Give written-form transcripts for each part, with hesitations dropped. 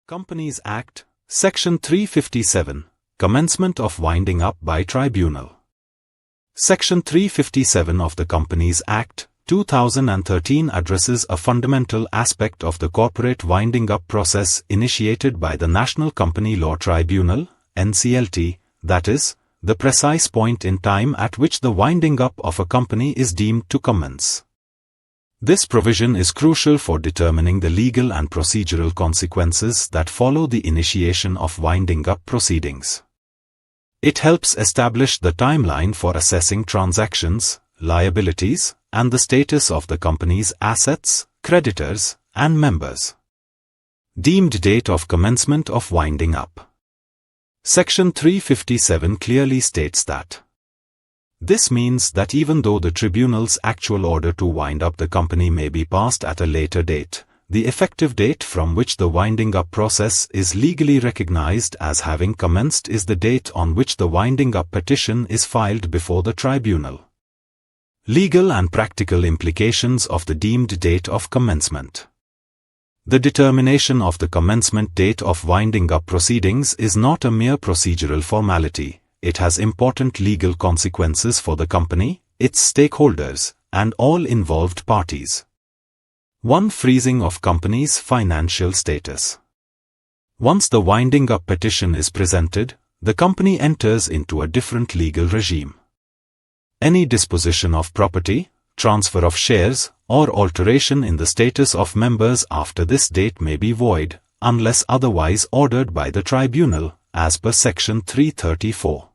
Companies Act, Section 357, Commencement of Winding Up by Tribunal. Section 357 of the Companies Act, 2013 addresses a fundamental aspect of the corporate winding up process initiated by the National Company Law Tribunal, NCLT, that is, the precise point in time at which the winding up of a company is deemed to commence. This provision is crucial for determining the legal and procedural consequences that follow the initiation of winding up proceedings. It helps establish the timeline for assessing transactions, liabilities, and the status of the company's assets, creditors, and members. Deemed date of commencement of winding up. Section 357 clearly states that this means that even though the tribunal's actual order to wind up the company may be passed at a later date, the effective date from which the winding up process is legally recognized as having commenced is the date on which the winding up petition is filed before the tribunal. Legal and practical implications of the deemed date of commencement. The determination of the commencement date of winding up proceedings is not a mere procedural formality. It has important legal consequences for the company, its stakeholders, and all involved parties. 1. Freezing of company's financial status. Once the winding up petition is presented, the company enters into a different legal regime. Any disposition of property, transfer of shares, or alteration in the status of members after this date may be void, unless otherwise ordered by the tribunal, as per Section 334.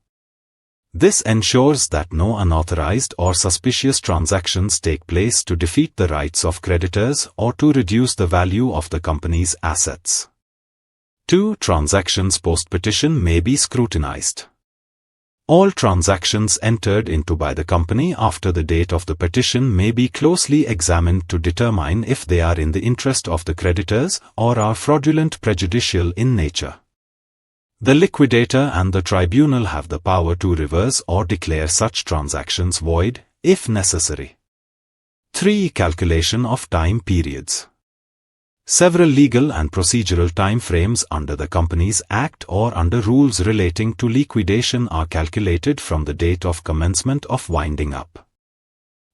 This ensures that no unauthorized or suspicious transactions take place to defeat the rights of creditors or to reduce the value of the company's assets. 2. Transactions post-petition may be scrutinized. All transactions entered into by the company after the date of the petition may be closely examined to determine if they are in the interest of the creditors or are fraudulent prejudicial in nature. The liquidator and the tribunal have the power to reverse or declare such transactions void, if necessary. 3. Calculation of time periods. Several legal and procedural time frames under the Companies Act or under rules relating to liquidation are calculated from the date of commencement of winding up.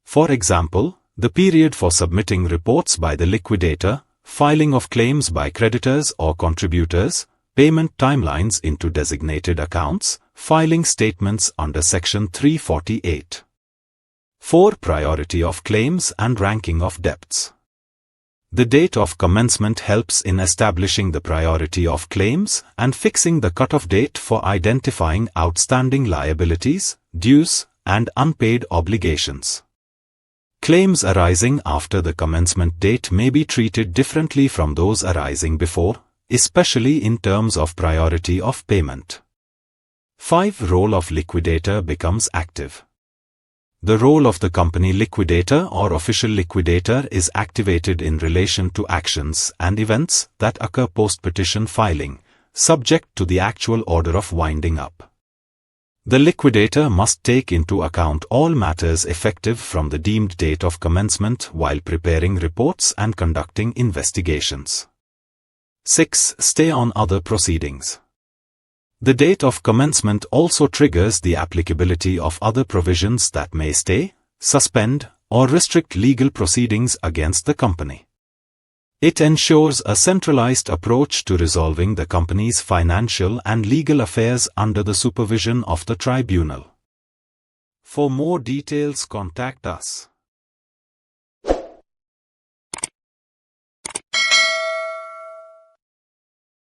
For example, the period for submitting reports by the liquidator, filing of claims by creditors or contributors, payment timelines into designated accounts, filing statements under Section 348. 4. Priority of claims and ranking of debts. The date of commencement helps in establishing the priority of claims and fixing the cutoff date for identifying outstanding liabilities, dues, and unpaid obligations. Claims arising after the commencement date may be treated differently from those arising before, especially in terms of priority of payment. 5. Role of liquidator becomes active. The role of the company liquidator or official liquidator is activated in relation to actions and events that occur post-petition filing, subject to the actual order of winding up. The liquidator must take into account all matters effective from the deemed date of commencement while preparing reports and conducting investigations. 6. Stay on other proceedings. The date of commencement also triggers the applicability of other provisions that may stay, suspend, or restrict legal proceedings against the company. It ensures a centralized approach to resolving the company's financial and legal affairs under the supervision of the tribunal. For more details, contact us.